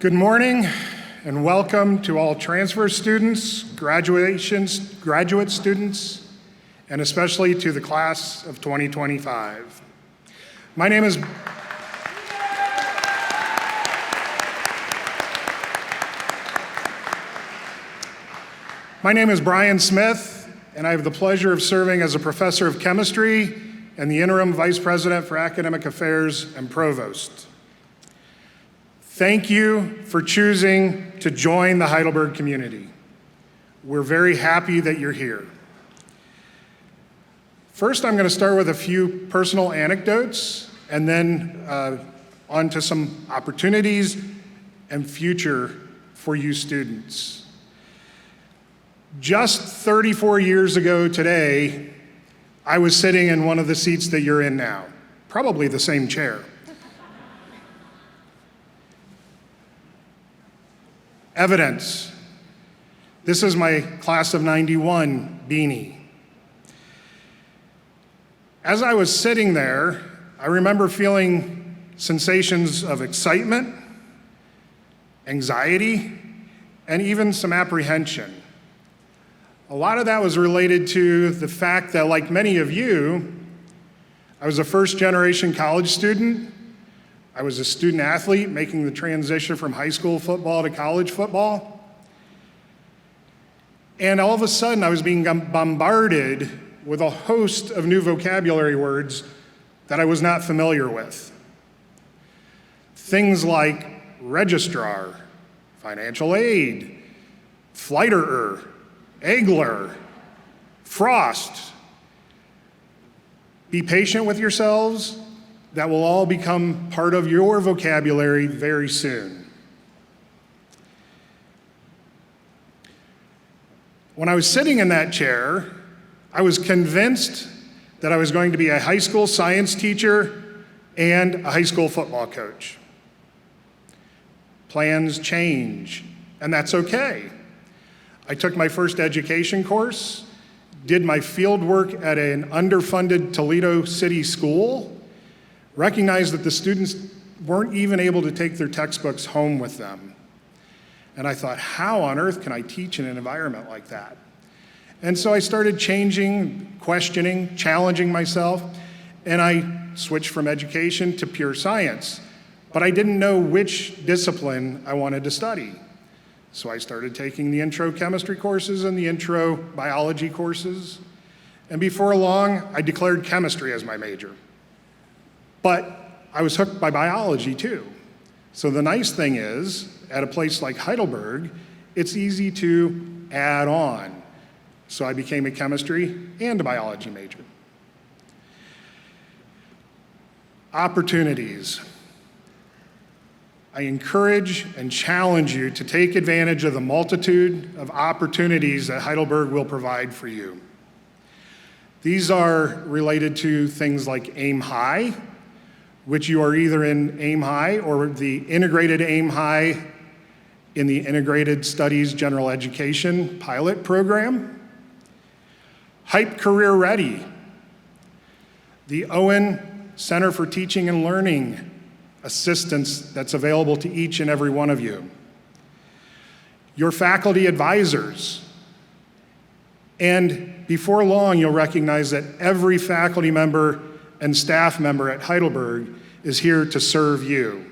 Good morning and welcome to all transfer students, graduate students, and especially to the class of 2025. My name is Brian Smith, and I have the pleasure of serving as a professor of chemistry and the interim vice president for academic affairs and provost. Thank you for choosing to join the Heidelberg community. We're very happy that you're here. First, I'm going to start with a few personal anecdotes and then on to some opportunities and future for you students. Just 34 years ago today, I was sitting in one of the seats that you're in now, probably the same chair. Evidence. This is my class of 91 beanie. As I was sitting there, I remember feeling sensations of excitement, anxiety, and even some apprehension. A lot of that was related to the fact that, like many of you, I was a first-generation college student. I was a student athlete making the transition from high school football to college football. And all of a sudden, I was being bombarded with a host of new vocabulary words that I was not familiar with. Things like registrar, financial aid, flighterer, Egler, frost. Be patient with yourselves. That will all become part of your vocabulary very soon. When I was sitting in that chair, I was convinced that I was going to be a high school science teacher and a high school football coach. Plans change, and that's okay. I took my first education course, did my field work at an underfunded Toledo City school, recognized that the students weren't even able to take their textbooks home with them. And I thought, how on earth can I teach in an environment like that? And so I started changing, questioning, challenging myself, and I switched from education to pure science. But I didn't know which discipline I wanted to study. So I started taking the intro chemistry courses and the intro biology courses. And before long, I declared chemistry as my major. But I was hooked by biology too. So the nice thing is, at a place like Heidelberg, it's easy to add on. So I became a chemistry and a biology major. Opportunities. I encourage and challenge you to take advantage of the multitude of opportunities that Heidelberg will provide for you. These are related to things like Aim High, which you are either in Aim High or the integrated Aim High in the Integrated Studies General Education pilot program. Hype Career Ready, the Owen Center for Teaching and Learning assistance that's available to each and every one of you. Your faculty advisors. And before long, you'll recognize that every faculty member and staff member at Heidelberg is here to serve you.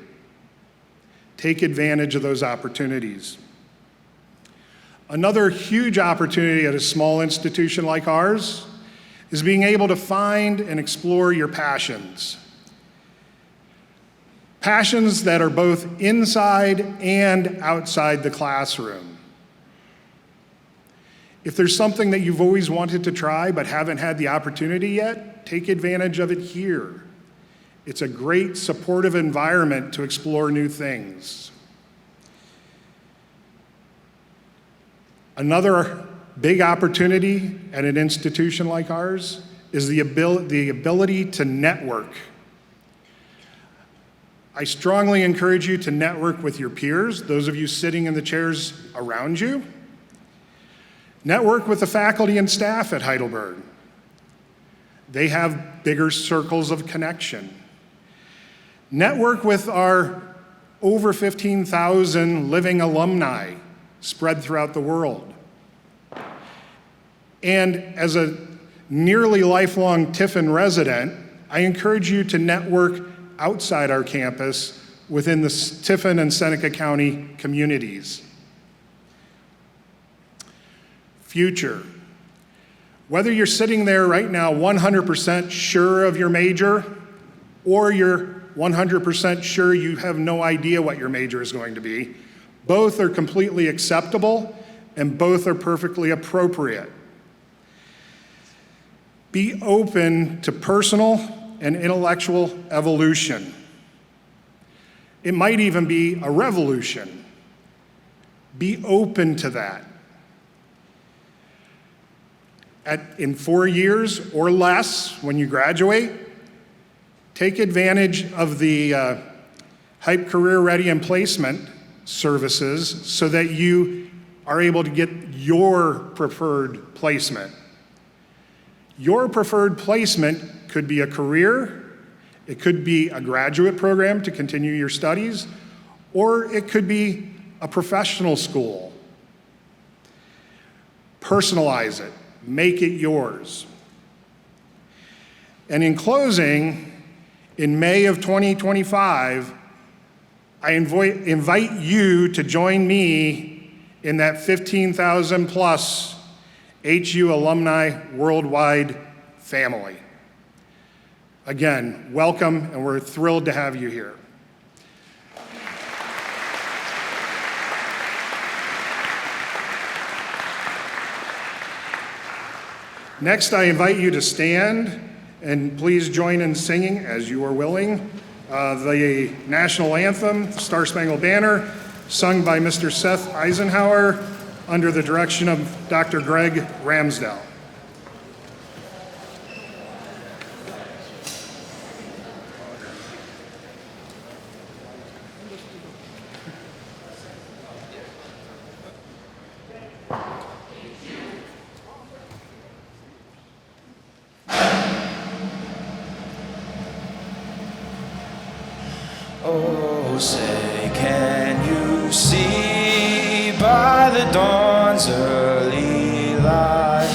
Take advantage of those opportunities. Another huge opportunity at a small institution like ours is being able to find and explore your passions. Passions that are both inside and outside the classroom. If there's something that you've always wanted to try but haven't had the opportunity yet, take advantage of it here. It's a great supportive environment to explore new things. Another big opportunity at an institution like ours is the ability to network. I strongly encourage you to network with your peers, those of you sitting in the chairs around you. Network with the faculty and staff at Heidelberg. They have bigger circles of connection. Network with our over 15,000 living alumni spread throughout the world. And as a nearly lifelong Tiffin resident, I encourage you to network outside our campus within the Tiffin and Seneca County communities. Future. Whether you're sitting there right now 100% sure of your major, or you're 100% sure you have no idea what your major is going to be, both are completely acceptable and both are perfectly appropriate. Be open to personal and intellectual evolution. It might even be a revolution. Be open to that. In 4 years or less, when you graduate, take advantage of the HYPE Career Ready and Placement services so that you are able to get your preferred placement. Your preferred placement could be a career, it could be a graduate program to continue your studies, or it could be a professional school. Personalize it, make it yours. And in closing, in May of 2025, I invite you to join me in that 15,000 plus HU alumni worldwide family. Again, welcome, and we're thrilled to have you here. Next, I invite you to stand and please join in singing, as you are willing, the national anthem, Star-Spangled Banner, sung by Mr. Seth Eisenhower under the direction of Dr. Greg Ramsdell. Oh, say, can you see by the dawn's early light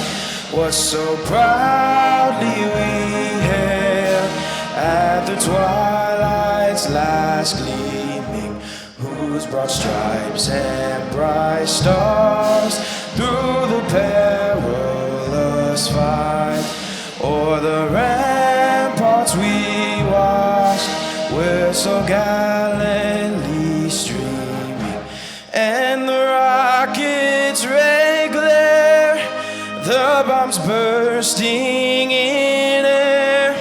what so proudly we hailed at the twilight's last gleaming, whose broad stripes and bright stars through the perilous fight o'er the ramparts we watched were so gallantly streaming, and the rockets' red glare, the bombs bursting in air,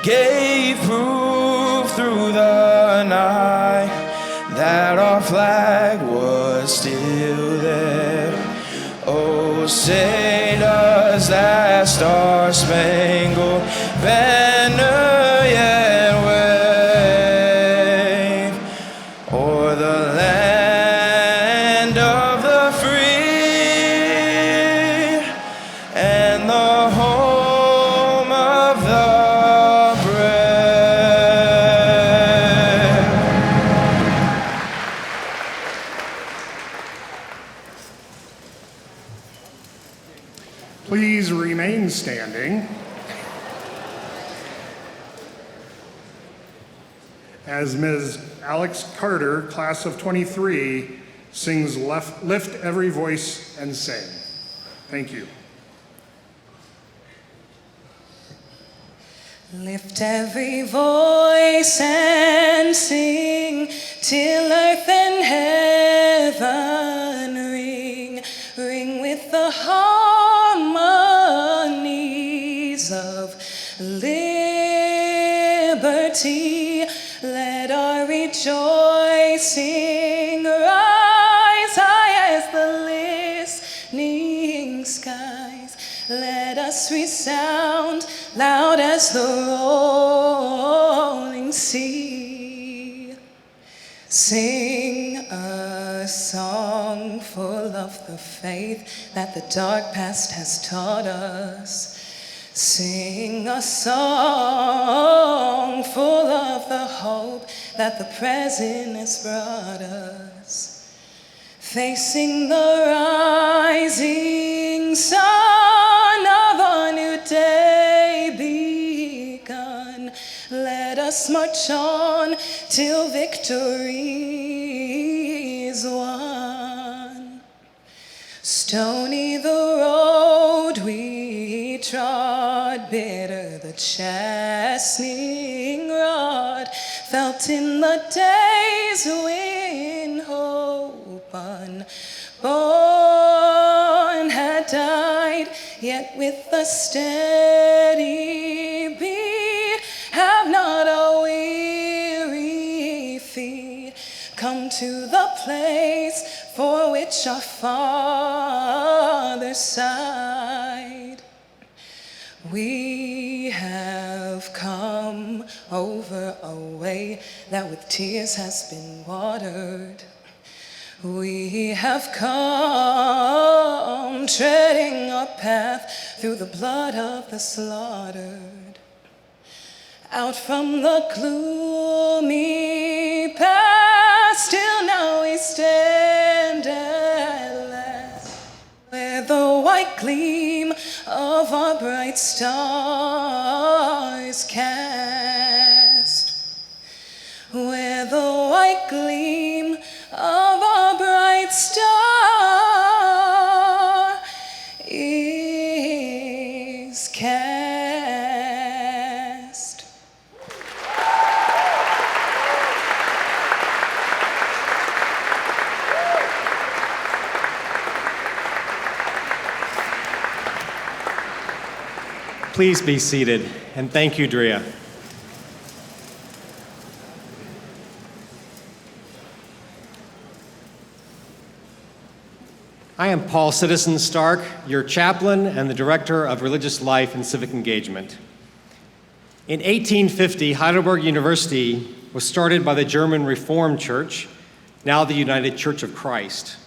gave proof through the night that our flag was still there. Oh, say does that star-spangled banner yet wave o'er the land of the free and the home of the brave? Please remain standing as Ms. Alex Carter, class of 23, sings Lift Every Voice and Sing. Thank you. Lift every voice and sing till earth and heaven ring, ring with the harmonies of liberty. Let our rejoicing rise high as the listening skies. Let us resound loud as the rolling sea. Sing a song full of the faith that the dark past has taught us. Sing a song full of the hope that the present has brought us. Facing the rising sun of a new day begun. Let us march on till victory is won. Stony the road we trod, bitter the chastening rod, felt in the days when hope unborn had died, yet with a steady beat, have not a weary feet come to the place for which our Father sighed. We have come over a way that with tears has been watered. We have come treading a path through the blood of the slaughtered. Out from the gloomy past, till now we stand at last, where the white gleam of our bright star is cast. Where the white gleam of our bright star is cast. Please be seated, and thank you, Drea. I am Paul Citizen Stark, your chaplain and the director of religious life and civic engagement. In 1850, Heidelberg University was started by the German Reformed Church, now the United Church of Christ,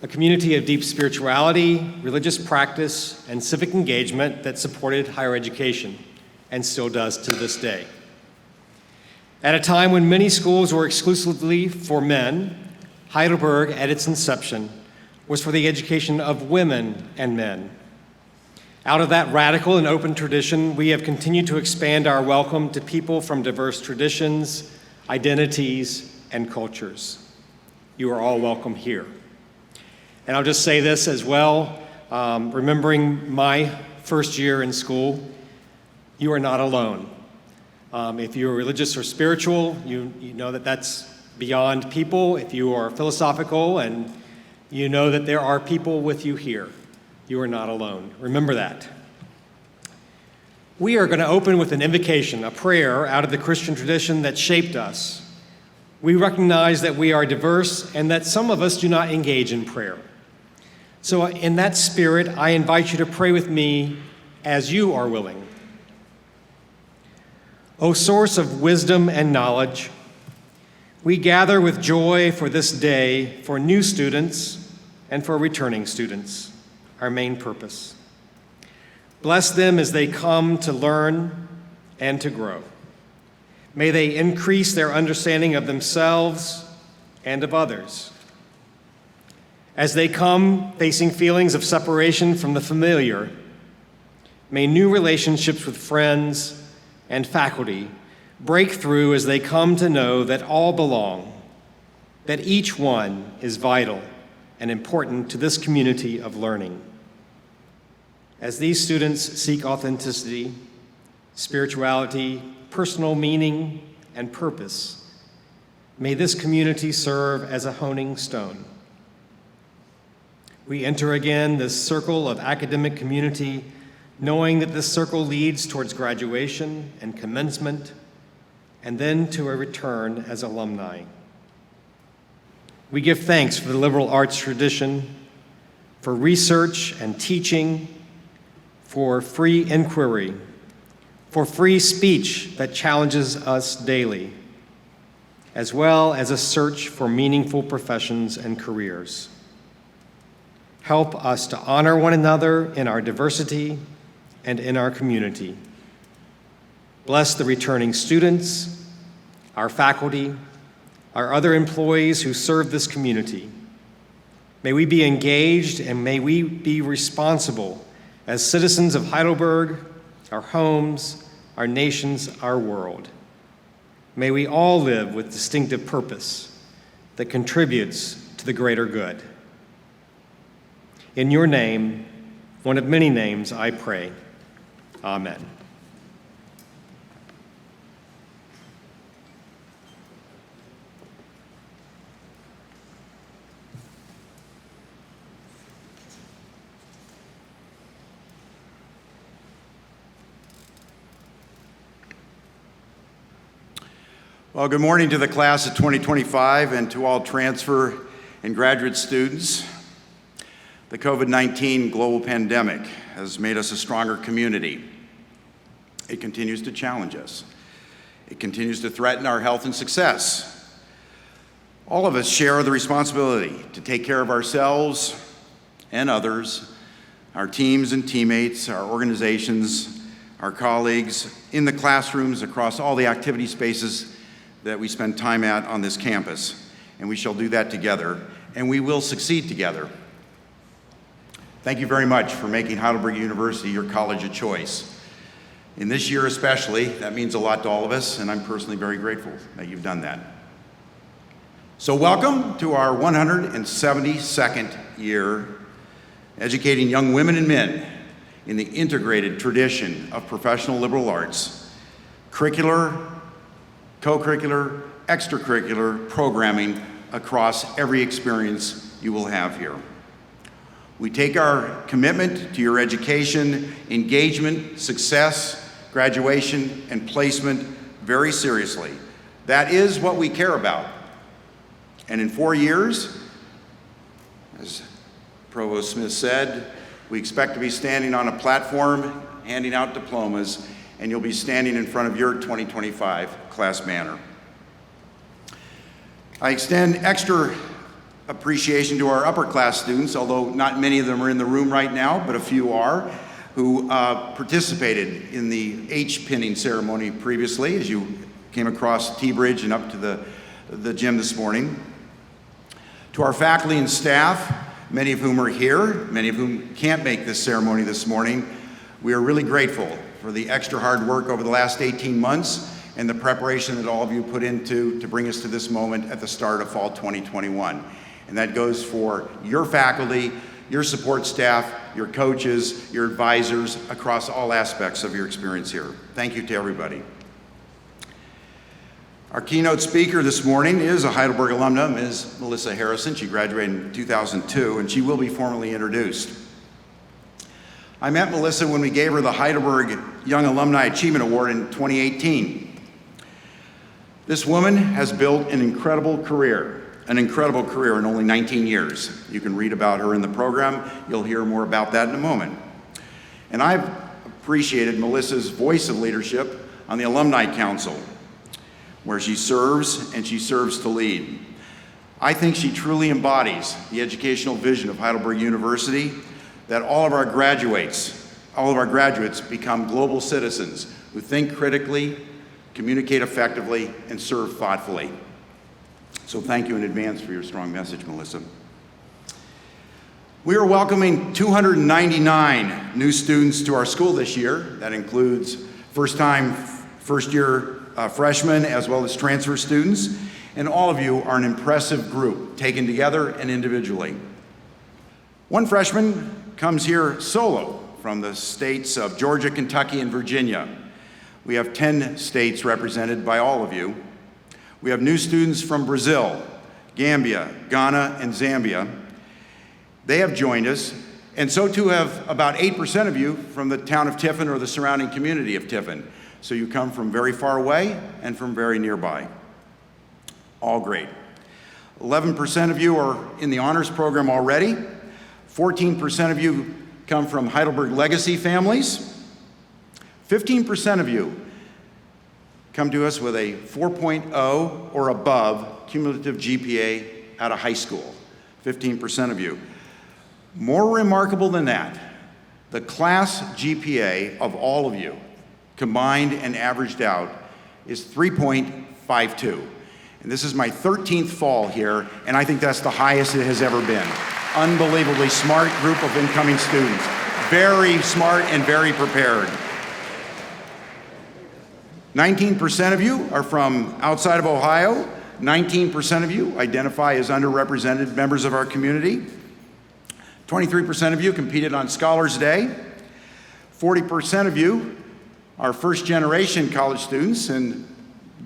a community of deep spirituality, religious practice, and civic engagement that supported higher education, and still does to this day. At a time when many schools were exclusively for men, Heidelberg, at its inception, was for the education of women and men. Out of that radical and open tradition, we have continued to expand our welcome to people from diverse traditions, identities, and cultures. You are all welcome here. And I'll just say this as well, remembering my first year in school, you are not alone. If you're religious or spiritual, you know that that's beyond people. If you are philosophical, and you know that there are people with you here. You are not alone. Remember that. We are going to open with an invocation, a prayer out of the Christian tradition that shaped us. We recognize that we are diverse and that some of us do not engage in prayer. So in that spirit, I invite you to pray with me as you are willing. O source of wisdom and knowledge, we gather with joy for this day for new students and for returning students, our main purpose. Bless them as they come to learn and to grow. May they increase their understanding of themselves and of others. As they come facing feelings of separation from the familiar, may new relationships with friends and faculty break through as they come to know that all belong, that each one is vital and important to this community of learning. As these students seek authenticity, spirituality, personal meaning, and purpose, may this community serve as a honing stone. We enter again this circle of academic community, knowing that this circle leads towards graduation and commencement, and then to a return as alumni. We give thanks for the liberal arts tradition, for research and teaching, for free inquiry, for free speech that challenges us daily, as well as a search for meaningful professions and careers. Help us to honor one another in our diversity and in our community. Bless the returning students, our faculty, our other employees who serve this community. May we be engaged and may we be responsible as citizens of Heidelberg, our homes, our nations, our world. May we all live with distinctive purpose that contributes to the greater good. In your name, one of many names, I pray. Amen. Well, good morning to the class of 2025 and to all transfer and graduate students. The COVID-19 global pandemic has made us a stronger community. It continues to challenge us. It continues to threaten our health and success. All of us share the responsibility to take care of ourselves and others, our teams and teammates, our organizations, our colleagues, in the classrooms, across all the activity spaces that we spend time at on this campus. And we shall do that together, and we will succeed together. Thank you very much for making Heidelberg University your college of choice. In this year especially, that means a lot to all of us, and I'm personally very grateful that you've done that. So welcome to our 172nd year, educating young women and men in the integrated tradition of professional liberal arts, curricular, co-curricular, extracurricular programming across every experience you will have here. We take our commitment to your education, engagement, success, graduation, and placement very seriously. That is what we care about. And in 4 years, as Provost Smith said, we expect to be standing on a platform, handing out diplomas, and you'll be standing in front of your 2025 class banner. I extend extra appreciation to our upper class students, although not many of them are in the room right now, but a few are, who participated in the H-pinning ceremony previously, as you came across T-Bridge and up to the gym this morning. To our faculty and staff, many of whom are here, many of whom can't make this ceremony this morning, we are really grateful for the extra hard work over the last 18 months and the preparation that all of you put into to bring us to this moment at the start of fall 2021. And that goes for your faculty, your support staff, your coaches, your advisors across all aspects of your experience here. Thank you to everybody. Our keynote speaker this morning is a Heidelberg alumna, Ms. Melissa Harrison. She graduated in 2002, and she will be formally introduced. I met Melissa when we gave her the Heidelberg Young Alumni Achievement Award in 2018. This woman has built an incredible career in only 19 years. You can read about her in the program. You'll hear more about that in a moment. And I've appreciated Melissa's voice of leadership on the Alumni Council, where she serves and she serves to lead. I think she truly embodies the educational vision of Heidelberg University, that all of our graduates become global citizens who think critically, communicate effectively, and serve thoughtfully. So thank you in advance for your strong message, Melissa. We are welcoming 299 new students to our school this year. That includes first-year freshmen as well as transfer students. And all of you are an impressive group, taken together and individually. One freshman comes here solo from the states of Georgia, Kentucky, and Virginia. We have 10 states represented by all of you. We have new students from Brazil, Gambia, Ghana, and Zambia. They have joined us, and so too have about 8% of you from the town of Tiffin or the surrounding community of Tiffin. So you come from very far away and from very nearby. All great. 11% of you are in the honors program already. 14% of you come from Heidelberg legacy families. 15% of you come to us with a 4.0 or above cumulative GPA out of high school. 15% of you. More remarkable than that, The class GPA of all of you, combined and averaged out, is 3.52. And this is my 13th fall here, and I think that's the highest it has ever been. Unbelievably smart group of incoming students. Very smart and very prepared. 19% of you are from outside of Ohio. 19% of you identify as underrepresented members of our community. 23% of you competed on Scholars Day. 40% of you are first-generation college students, and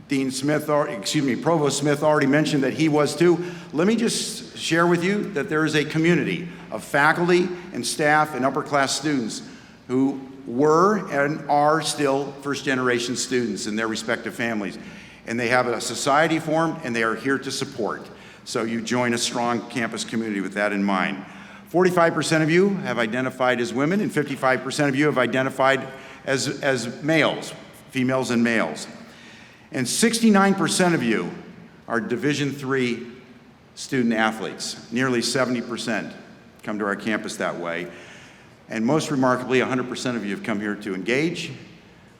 Provost Smith already mentioned that he was too. Let me just share with you that there is a community of faculty and staff and upper-class students who were and are still first-generation students in their respective families. And they have a society formed, and they are here to support. So you join a strong campus community with that in mind. 45% of you have identified as women, and 55% of you have identified as males, females and males. And 69% of you are Division III student athletes. Nearly 70% come to our campus that way. And most remarkably, 100% of you have come here to engage,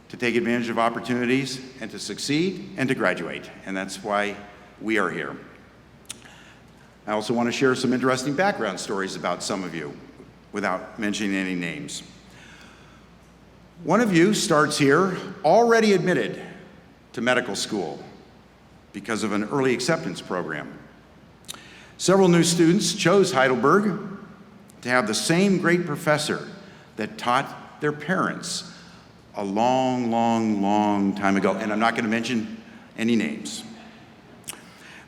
to take advantage of opportunities, and to succeed, and to graduate. And that's why we are here. I also want to share some interesting background stories about some of you, without mentioning any names. One of you starts here already admitted to medical school because of an early acceptance program. Several new students chose Heidelberg to have the same great professor that taught their parents a long, long, long time ago, and I'm not going to mention any names.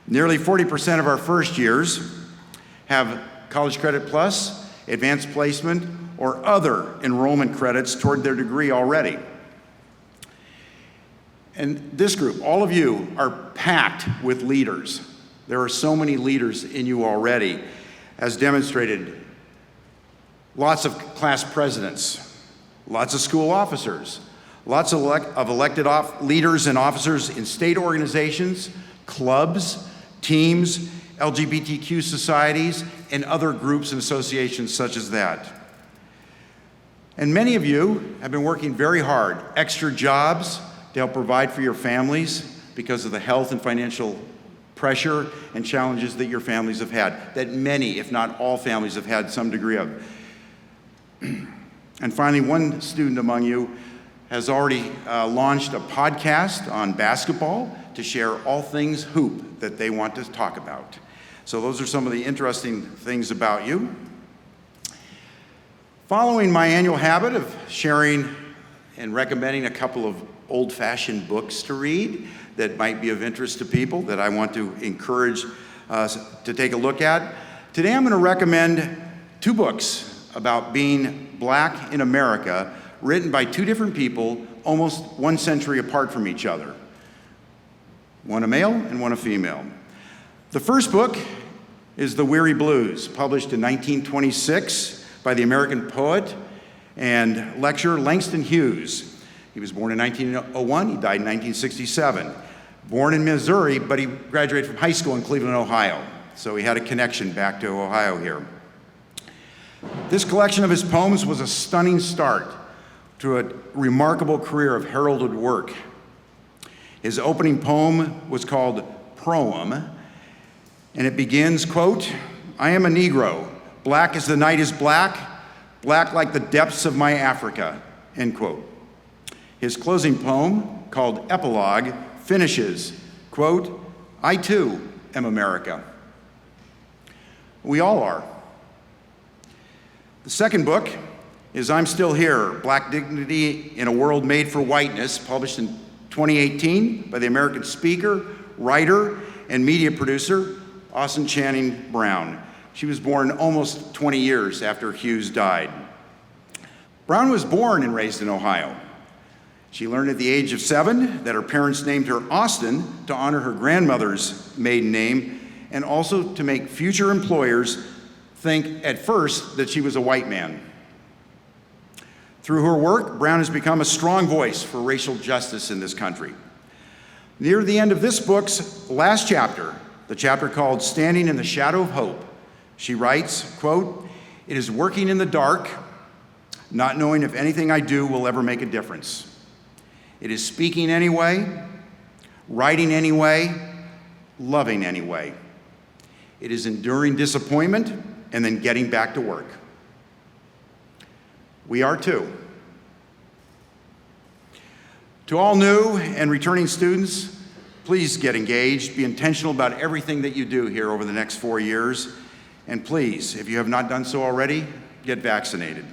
Nearly 40% of our first years have College Credit Plus, Advanced Placement, or other enrollment credits toward their degree already. And this group, all of you, are packed with leaders. There are so many leaders in you already, as demonstrated. Lots of class presidents, lots of school officers, lots of elected leaders and officers in state organizations, clubs, teams, LGBTQ societies, and other groups and associations such as that. And many of you have been working very hard, extra jobs to help provide for your families because of the health and financial pressure and challenges that your families have had, that many, if not all families, have had some degree of. And finally, one student among you has already launched a podcast on basketball to share all things hoop that they want to talk about. So those are some of the interesting things about you. Following my annual habit of sharing and recommending a couple of old-fashioned books to read that might be of interest to people that I want to encourage us to take a look at, today I'm going to recommend two books about being Black in America, written by two different people almost 1 century apart from each other. One a male and one a female. The first book is The Weary Blues, published in 1926 by the American poet and lecturer Langston Hughes. He was born in 1901, he died in 1967. Born in Missouri, but he graduated from high school in Cleveland, Ohio. So he had a connection back to Ohio here. This collection of his poems was a stunning start to a remarkable career of heralded work. His opening poem was called Proem, and it begins, quote, "I am a Negro, black as the night is black, black like the depths of my Africa," end quote. His closing poem, called Epilogue, finishes, quote, "I too am America." We all are. The second book is I'm Still Here, Black Dignity in a World Made for Whiteness, published in 2018 by the American speaker, writer, and media producer, Austin Channing Brown. She was born almost 20 years after Hughes died. Brown was born and raised in Ohio. She learned at the age of 7 that her parents named her Austin to honor her grandmother's maiden name, and also to make future employers think at first that she was a white man. Through her work, Brown has become a strong voice for racial justice in this country. Near the end of this book's last chapter, the chapter called Standing in the Shadow of Hope, she writes, quote, "It is working in the dark, not knowing if anything I do will ever make a difference. It is speaking anyway, writing anyway, loving anyway. It is enduring disappointment and then getting back to work. We are too. To all new and returning students, please get engaged, be intentional about everything that you do here over the next 4 years, and please, if you have not done so already, get vaccinated.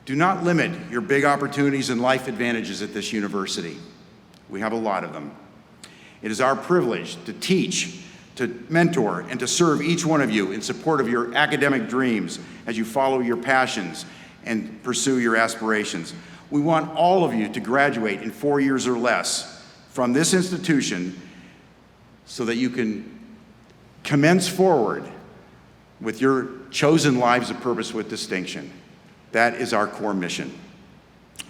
Do not limit your big opportunities and life advantages at this university. We have a lot of them. It is our privilege to teach, to mentor, and to serve each one of you in support of your academic dreams as you follow your passions and pursue your aspirations. We want all of you to graduate in 4 years or less from this institution so that you can commence forward with your chosen lives of purpose with distinction. That is our core mission.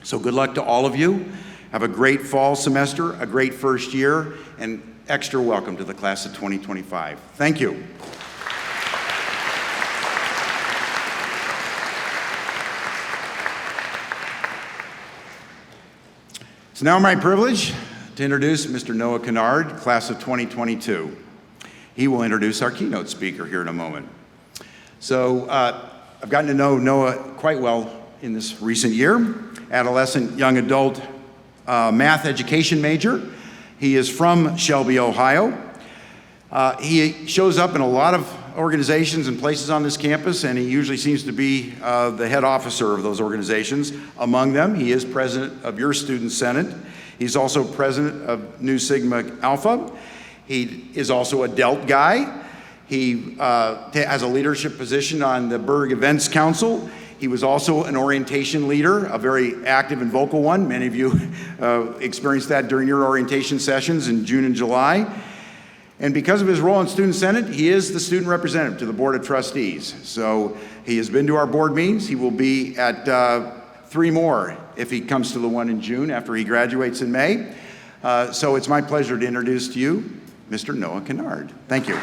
So good luck to all of you. Have a great fall semester, a great first year, and extra welcome to the class of 2025. Thank you. It's now my privilege to introduce Mr. Noah Canard, class of 2022. He will introduce our keynote speaker here in a moment. So I've gotten to know Noah quite well in this recent year. Adolescent, young adult, math education major. He is from Shelby, Ohio. He shows up in a lot of organizations and places on this campus, and he usually seems to be the head officer of those organizations. Among them, he is president of your student senate. He's also president of Nu Sigma Alpha. He is also a Delt guy. He has a leadership position on the Berg Events Council. He was also an orientation leader, a very active and vocal one. Many of you experienced that during your orientation sessions in June and July. And because of his role in Student Senate, he is the student representative to the Board of Trustees. So he has been to our board meetings. He will be at 3 more if he comes to the one in June after he graduates in May. So it's my pleasure to introduce to you Mr. Noah Canard. Thank you.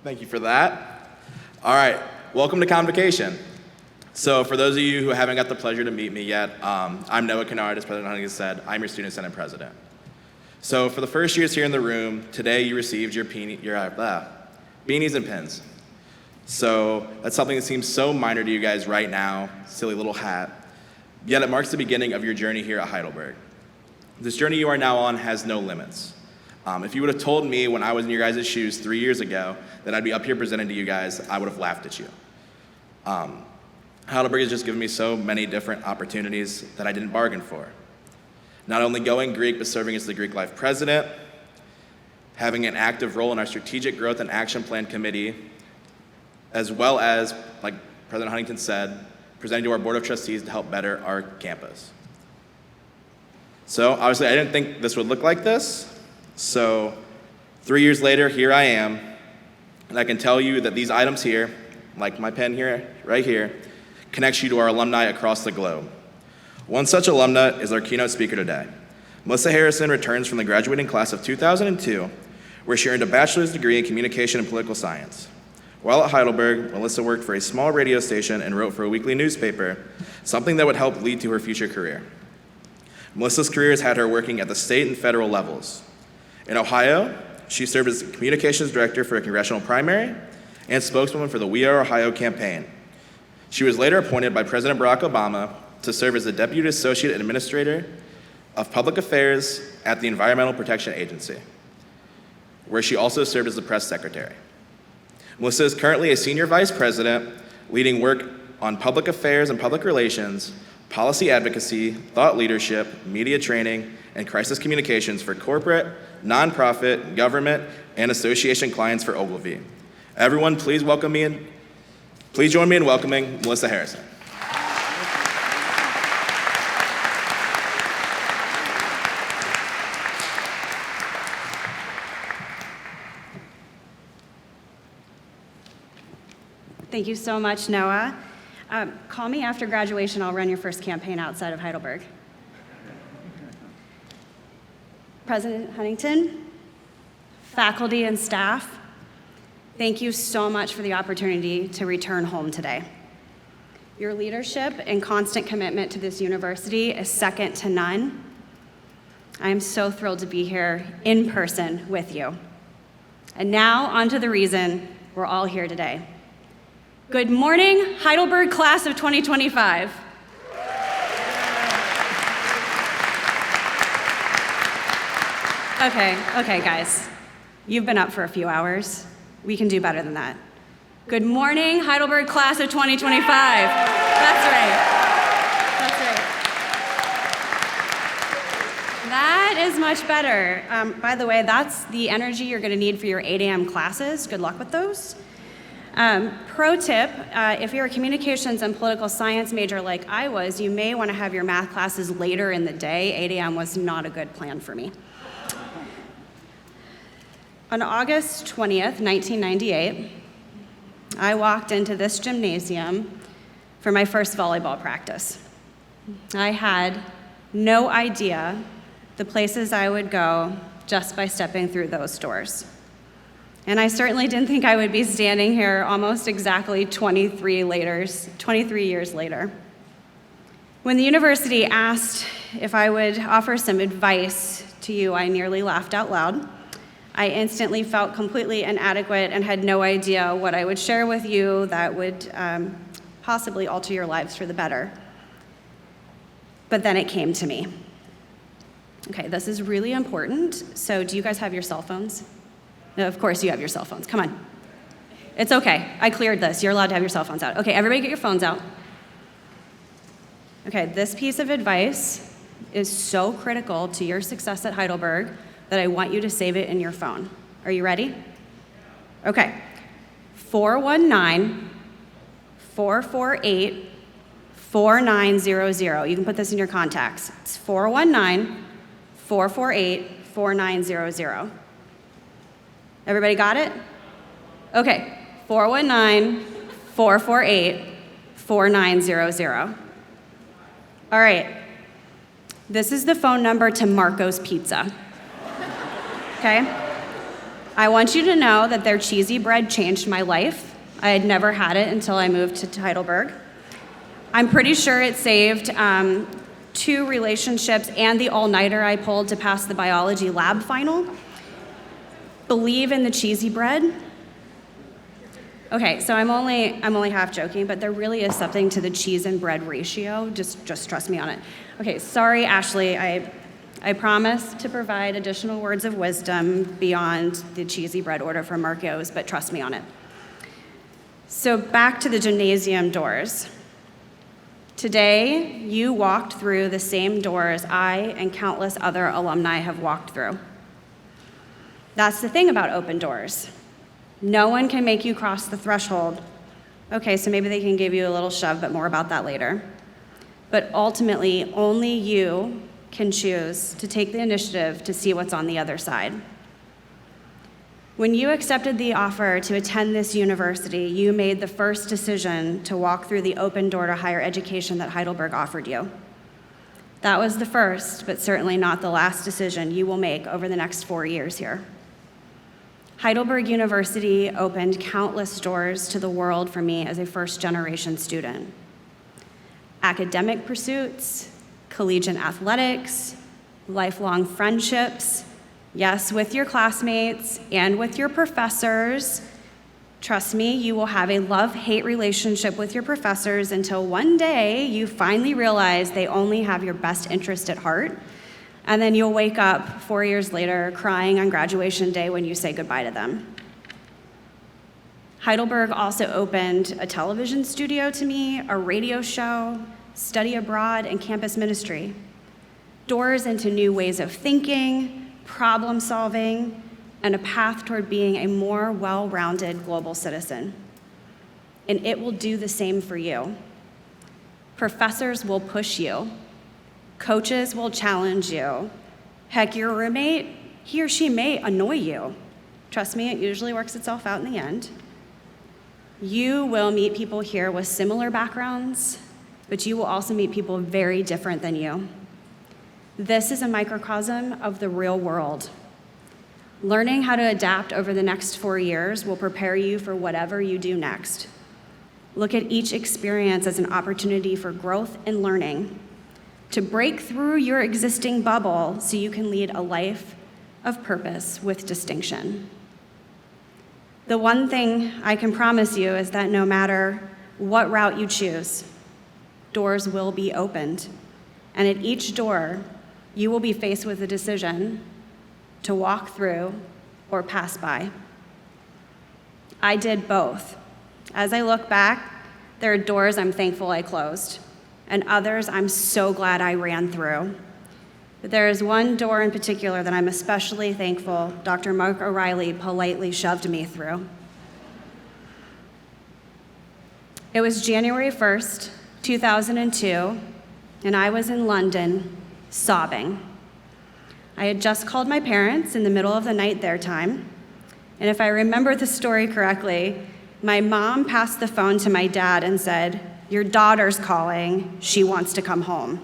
Thank you for that. All right, welcome to Convocation. So for those of you who haven't got the pleasure to meet me yet, I'm Noah Canard, as President Huntington said. I'm your Student Senate President. So for the first years here in the room, today you received your beanies and pins. So that's something that seems so minor to you guys right now, silly little hat, yet it marks the beginning of your journey here at Heidelberg. This journey you are now on has no limits. If you would have told me when I was in your guys' shoes 3 years ago that I'd be up here presenting to you guys, I would have laughed at you. Heidelberg has just given me so many different opportunities that I didn't bargain for. Not only going Greek, but serving as the Greek Life President, having an active role in our Strategic Growth and Action Plan Committee, as well as, like President Huntington said, presenting to our Board of Trustees to help better our campus. So obviously I didn't think this would look like this. So 3 years later, here I am, and I can tell you that these items here, like my pen here, right here, connects you to our alumni across the globe. One such alumna is our keynote speaker today. Melissa Harrison returns from the graduating class of 2002, where she earned a bachelor's degree in communication and political science. While at Heidelberg, Melissa worked for a small radio station and wrote for a weekly newspaper, something that would help lead to her future career. Melissa's career has had her working at the state and federal levels. In Ohio, she served as communications director for a congressional primary and spokeswoman for the We Are Ohio campaign. She was later appointed by President Barack Obama to serve as the Deputy Associate Administrator of Public Affairs at the Environmental Protection Agency, where she also served as the press secretary. Melissa is currently a senior vice president, leading work on public affairs and public relations, policy advocacy, thought leadership, media training, and crisis communications for corporate, nonprofit, government, and association clients for Ogilvy. Everyone, please join me in welcoming Melissa Harrison. Thank you so much, Noah. Call me after graduation. I'll run your first campaign outside of Heidelberg. President Huntington, faculty and staff, thank you so much for the opportunity to return home today. Your leadership and constant commitment to this university is second to none. I am so thrilled to be here in person with you. And now, on to the reason we're all here today. Good morning, Heidelberg class of 2025. Okay, guys. You've been up for a few hours. We can do better than that. Good morning, Heidelberg class of 2025. That's right. That is much better. By the way, that's the energy you're going to need for your 8 a.m. classes. Good luck with those. Pro tip, if you're a communications and political science major like I was, you may want to have your math classes later in the day. 8 a.m. was not a good plan for me. On August 20th, 1998, I walked into this gymnasium for my first volleyball practice. I had no idea the places I would go just by stepping through those doors. And I certainly didn't think I would be standing here almost exactly 23 years later. When the university asked if I would offer some advice to you, I nearly laughed out loud. I instantly felt completely inadequate and had no idea what I would share with you that would possibly alter your lives for the better. But then it came to me. Okay, this is really important. So do you guys have your cell phones? No, of course you have your cell phones. Come on. It's okay. I cleared this. You're allowed to have your cell phones out. Okay, everybody get your phones out. Okay, this piece of advice is so critical to your success at Heidelberg that I want you to save it in your phone. Are you ready? Okay. 419-448-4900. You can put this in your contacts. It's 419-448-4900. Everybody got it? Okay. 419-448-4900. All right. This is the phone number to Marco's Pizza. Okay? I want you to know that their cheesy bread changed my life. I had never had it until I moved to Heidelberg. I'm pretty sure it saved 2 relationships and the all-nighter I pulled to pass the biology lab final. Believe in the cheesy bread. Okay, so I'm only half joking, but there really is something to the cheese and bread ratio. Just trust me on it. Okay, sorry, Ashley. I promise to provide additional words of wisdom beyond the cheesy bread order from Marco's, but trust me on it. So back to the gymnasium doors. Today, you walked through the same doors I and countless other alumni have walked through. That's the thing about open doors. No one can make you cross the threshold. Okay, so maybe they can give you a little shove, but more about that later. But ultimately, only you can choose to take the initiative to see what's on the other side. When you accepted the offer to attend this university, you made the first decision to walk through the open door to higher education that Heidelberg offered you. That was the first, but certainly not the last decision you will make over the next 4 years here. Heidelberg University opened countless doors to the world for me as a first-generation student. Academic pursuits, collegiate athletics, lifelong friendships, yes, with your classmates and with your professors. Trust me, you will have a love-hate relationship with your professors until one day you finally realize they only have your best interest at heart, and then you'll wake up 4 years later crying on graduation day when you say goodbye to them. Heidelberg also opened a television studio to me, a radio show, study abroad, and campus ministry. Doors into new ways of thinking, problem solving, and a path toward being a more well-rounded global citizen. And it will do the same for you. Professors will push you. Coaches will challenge you. Heck, your roommate, he or she may annoy you. Trust me, it usually works itself out in the end. You will meet people here with similar backgrounds, but you will also meet people very different than you. This is a microcosm of the real world. Learning how to adapt over the next 4 years will prepare you for whatever you do next. Look at each experience as an opportunity for growth and learning, to break through your existing bubble so you can lead a life of purpose with distinction. The one thing I can promise you is that no matter what route you choose, doors will be opened. And at each door, you will be faced with a decision to walk through or pass by. I did both. As I look back, there are doors I'm thankful I closed, and others I'm so glad I ran through. But there is one door in particular that I'm especially thankful Dr. Mark O'Reilly politely shoved me through. It was January 1st, 2002, and I was in London, sobbing. I had just called my parents in the middle of the night their time, and if I remember the story correctly, my mom passed the phone to my dad and said, "Your daughter's calling, she wants to come home."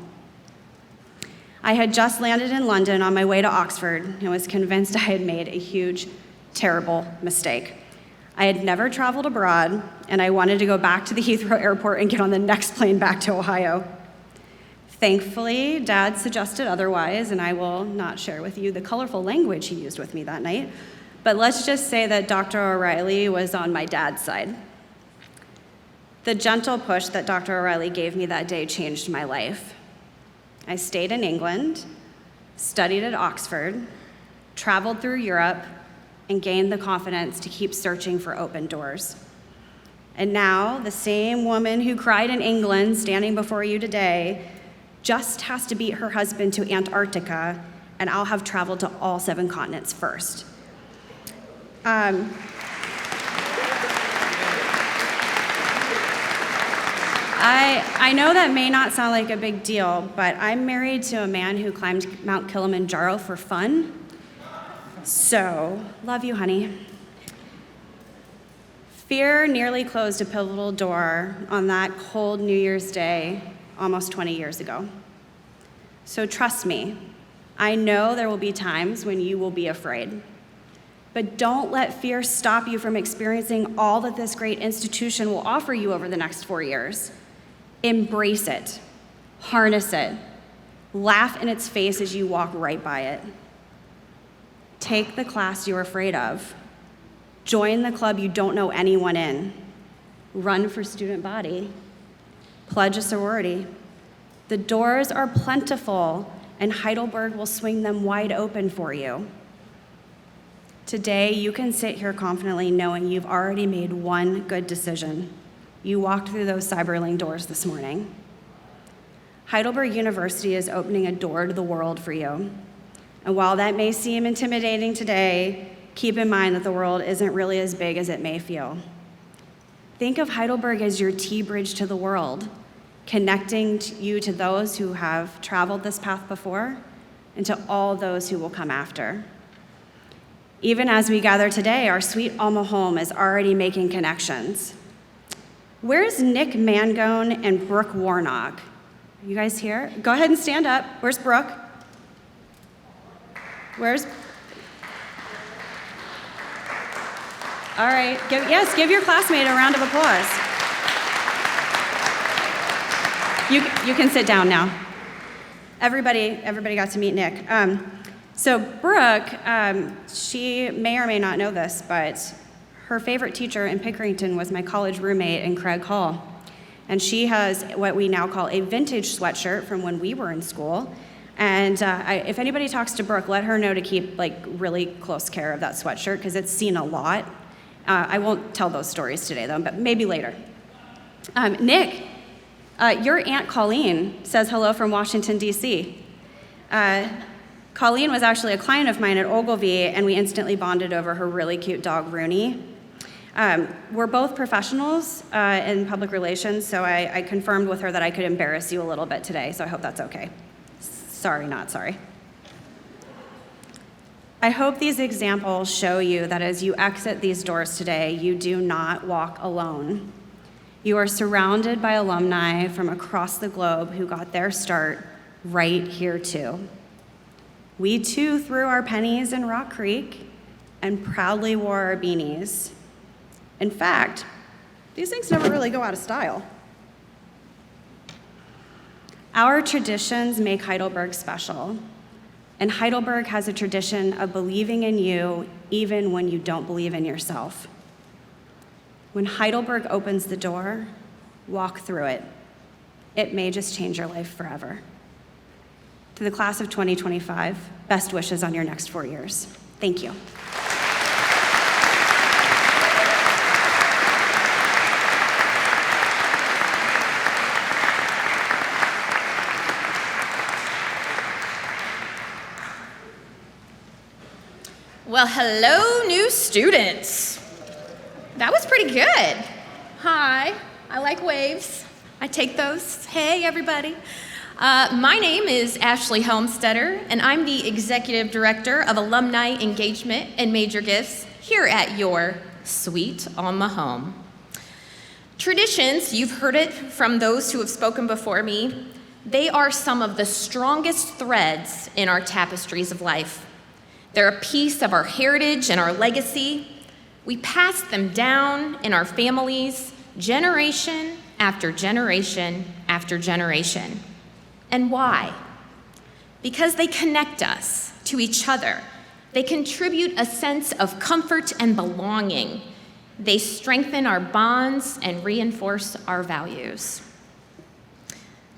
I had just landed in London on my way to Oxford and was convinced I had made a huge, terrible mistake. I had never traveled abroad, and I wanted to go back to the Heathrow airport and get on the next plane back to Ohio. Thankfully, Dad suggested otherwise, and I will not share with you the colorful language he used with me that night, but let's just say that Dr. O'Reilly was on my dad's side. The gentle push that Dr. O'Reilly gave me that day changed my life. I stayed in England, studied at Oxford, traveled through Europe, and gained the confidence to keep searching for open doors. And now, the same woman who cried in England standing before you today just has to beat her husband to Antarctica, and I'll have traveled to all 7 continents first. I know that may not sound like a big deal, but I'm married to a man who climbed Mount Kilimanjaro for fun. So, love you, honey. Fear nearly closed a pivotal door on that cold New Year's Day almost 20 years ago. So trust me, I know there will be times when you will be afraid. But don't let fear stop you from experiencing all that this great institution will offer you over the next 4 years. Embrace it, harness it, laugh in its face as you walk right by it. Take the class you're afraid of. Join the club you don't know anyone in. Run for student body. Pledge a sorority. The doors are plentiful, and Heidelberg will swing them wide open for you. Today, you can sit here confidently knowing you've already made one good decision. You walked through those Cyberling doors this morning. Heidelberg University is opening a door to the world for you. And while that may seem intimidating today, keep in mind that the world isn't really as big as it may feel. Think of Heidelberg as your T-bridge to the world, connecting you to those who have traveled this path before and to all those who will come after. Even as we gather today, our sweet alma home is already making connections. Where's Nick Mangone and Brooke Warnock? You guys here? Go ahead and stand up. Where's Brooke? Where's? All right, give your classmate a round of applause. You can sit down now. Everybody got to meet Nick. So Brooke, she may or may not know this, but her favorite teacher in Pickerington was my college roommate in Craig Hall. And she has what we now call a vintage sweatshirt from when we were in school. And if anybody talks to Brooke, let her know to keep really close care of that sweatshirt because it's seen a lot. I won't tell those stories today though, but maybe later. Nick, your Aunt Colleen says hello from Washington, D.C. Colleen was actually a client of mine at Ogilvy, and we instantly bonded over her really cute dog, Rooney. We're both professionals in public relations, so I confirmed with her that I could embarrass you a little bit today, so I hope that's okay. Sorry, not sorry. I hope these examples show you that as you exit these doors today, you do not walk alone. You are surrounded by alumni from across the globe who got their start right here too. We too threw our pennies in Rock Creek, and proudly wore our beanies. In fact, these things never really go out of style. Our traditions make Heidelberg special, and Heidelberg has a tradition of believing in you even when you don't believe in yourself. When Heidelberg opens the door, walk through it. It may just change your life forever. To the class of 2025, best wishes on your next 4 years. Thank you. Well, hello, new students. That was pretty good. Hi, I like waves. I take those. Hey, everybody. My name is Ashley Helmstetter, and I'm the Executive Director of Alumni Engagement and Major Gifts here at your sweet alma home. Traditions, you've heard it from those who have spoken before me, they are some of the strongest threads in our tapestries of life. They're a piece of our heritage and our legacy. We pass them down in our families, generation after generation after generation. And why? Because they connect us to each other. They contribute a sense of comfort and belonging. They strengthen our bonds and reinforce our values.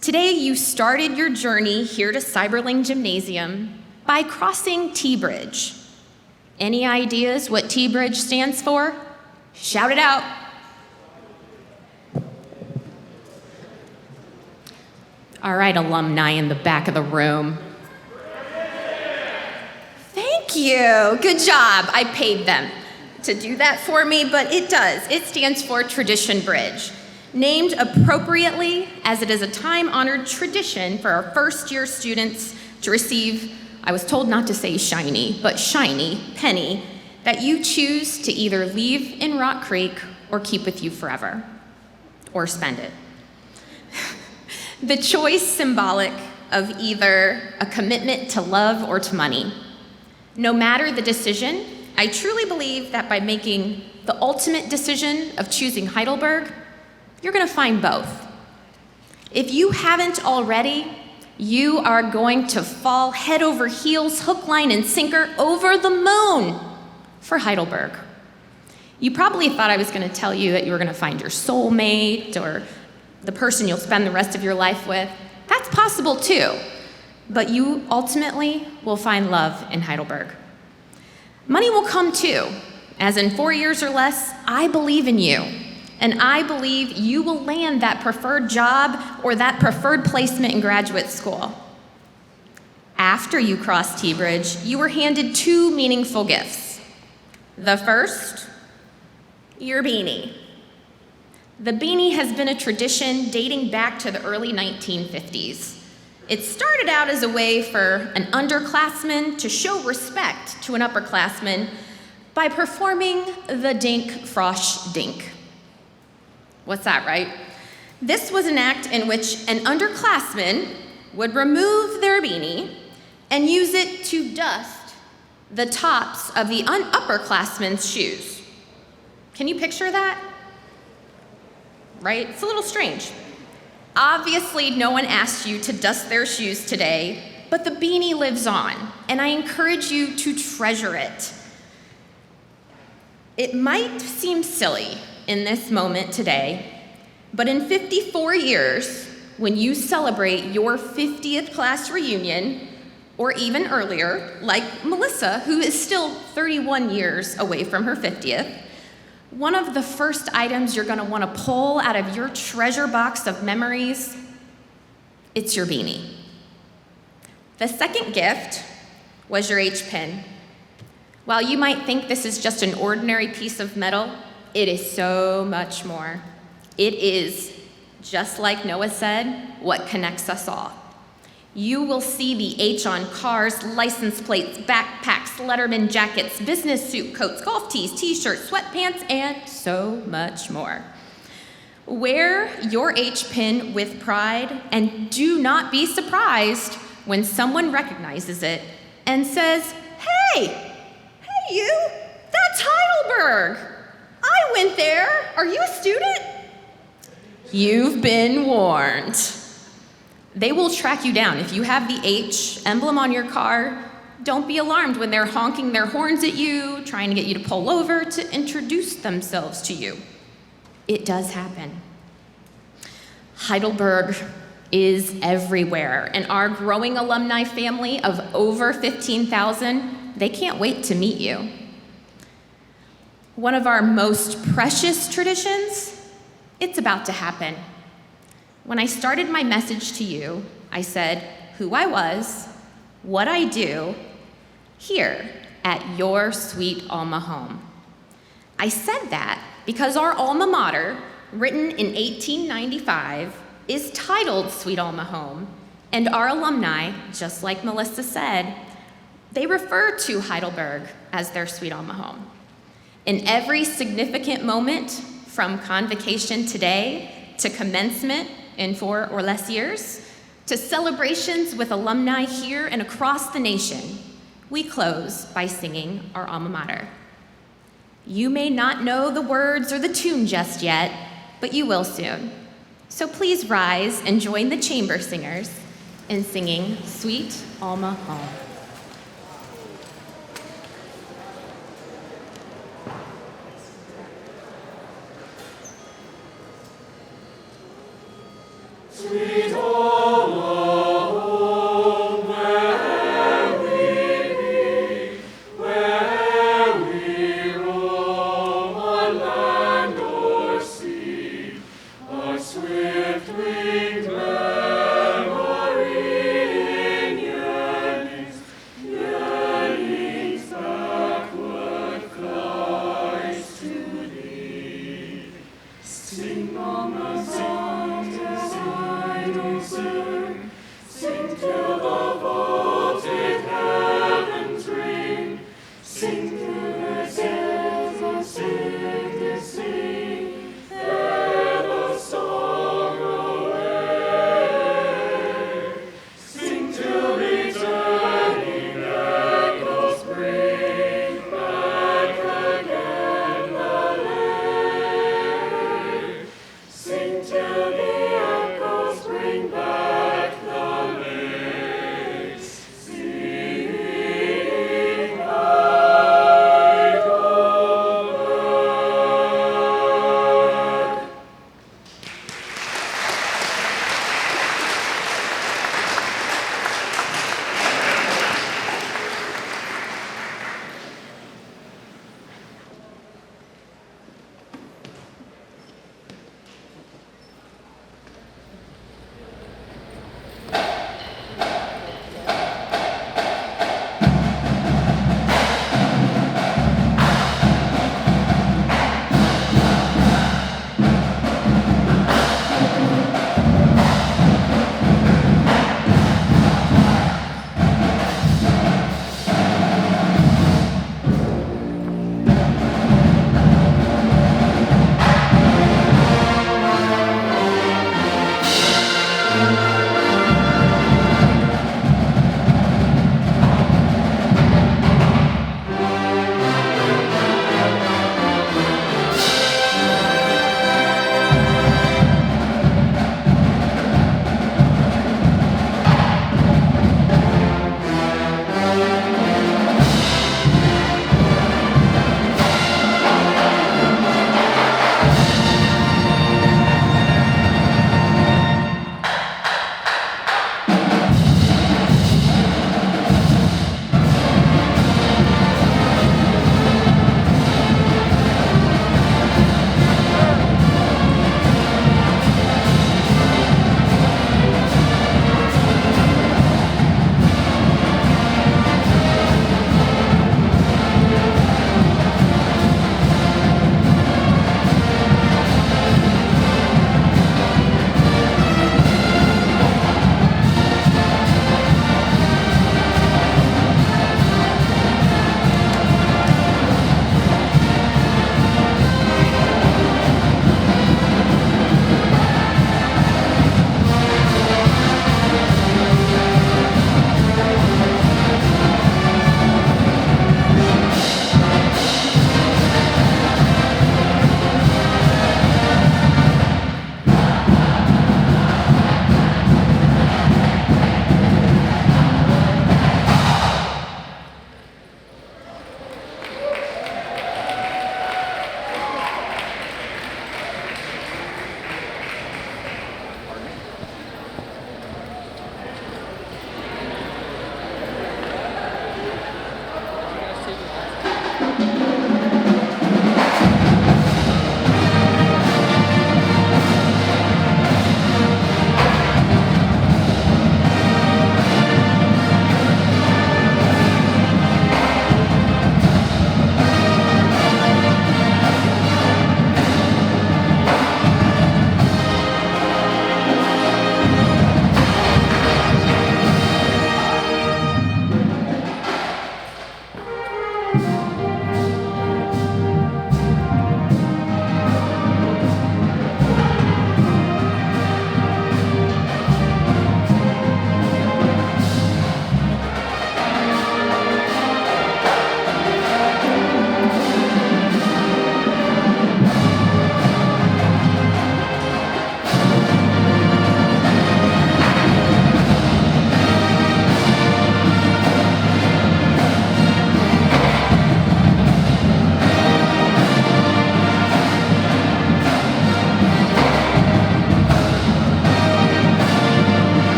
Today, you started your journey here to Cyberling Gymnasium by crossing T-Bridge. Any ideas what T-Bridge stands for? Shout it out. All right, alumni in the back of the room. Thank you. Good job. I paid them to do that for me, but it does. It stands for Tradition Bridge, named appropriately as it is a time-honored tradition for our first-year students to receive, I was told not to say shiny, but shiny penny that you choose to either leave in Rock Creek or keep with you forever, or spend it. The choice symbolic of either a commitment to love or to money. No matter the decision, I truly believe that by making the ultimate decision of choosing Heidelberg, you're gonna find both. If you haven't already, you are going to fall head over heels, hook, line, and sinker over the moon for Heidelberg. You probably thought I was gonna tell you that you were gonna find your soulmate or the person you'll spend the rest of your life with. That's possible too, but you ultimately will find love in Heidelberg. Money will come too, as in 4 years or less, I believe in you. And I believe you will land that preferred job or that preferred placement in graduate school. After you crossed T-Bridge, you were handed 2 meaningful gifts. The first, your beanie. The beanie has been a tradition dating back to the early 1950s. It started out as a way for an underclassman to show respect to an upperclassman by performing the dink frosh dink. What's that, right? This was an act in which an underclassman would remove their beanie and use it to dust the tops of the upperclassman's shoes. Can you picture that? Right? It's a little strange. Obviously, no one asked you to dust their shoes today, but the beanie lives on, and I encourage you to treasure it. It might seem silly in this moment today, but in 54 years, when you celebrate your 50th class reunion, or even earlier, like Melissa, who is still 31 years away from her 50th, one of the first items you're gonna wanna pull out of your treasure box of memories, it's your beanie. The second gift was your H-pin. While you might think this is just an ordinary piece of metal, it is so much more. It is, just like Noah said, what connects us all. You will see the H on cars, license plates, backpacks, Letterman jackets, business suit coats, golf tees, t-shirts, sweatpants, and so much more. Wear your H-pin with pride and do not be surprised when someone recognizes it and says, hey you, Heidelberg. I went there. Are you a student? You've been warned. They will track you down. If you have the H emblem on your car, don't be alarmed when they're honking their horns at you, trying to get you to pull over to introduce themselves to you. It does happen. Heidelberg is everywhere, and our growing alumni family of over 15,000, they can't wait to meet you. One of our most precious traditions, it's about to happen. When I started my message to you, I said who I was, what I do, here at your sweet alma home. I said that because our alma mater, written in 1895, is titled Sweet Alma Home, and our alumni, just like Melissa said, they refer to Heidelberg as their sweet alma home. In every significant moment, from Convocation today to commencement in 4 or less years, to celebrations with alumni here and across the nation, we close by singing our alma mater. You may not know the words or the tune just yet, but you will soon. So please rise and join the chamber singers in singing Sweet Alma Home. Sweet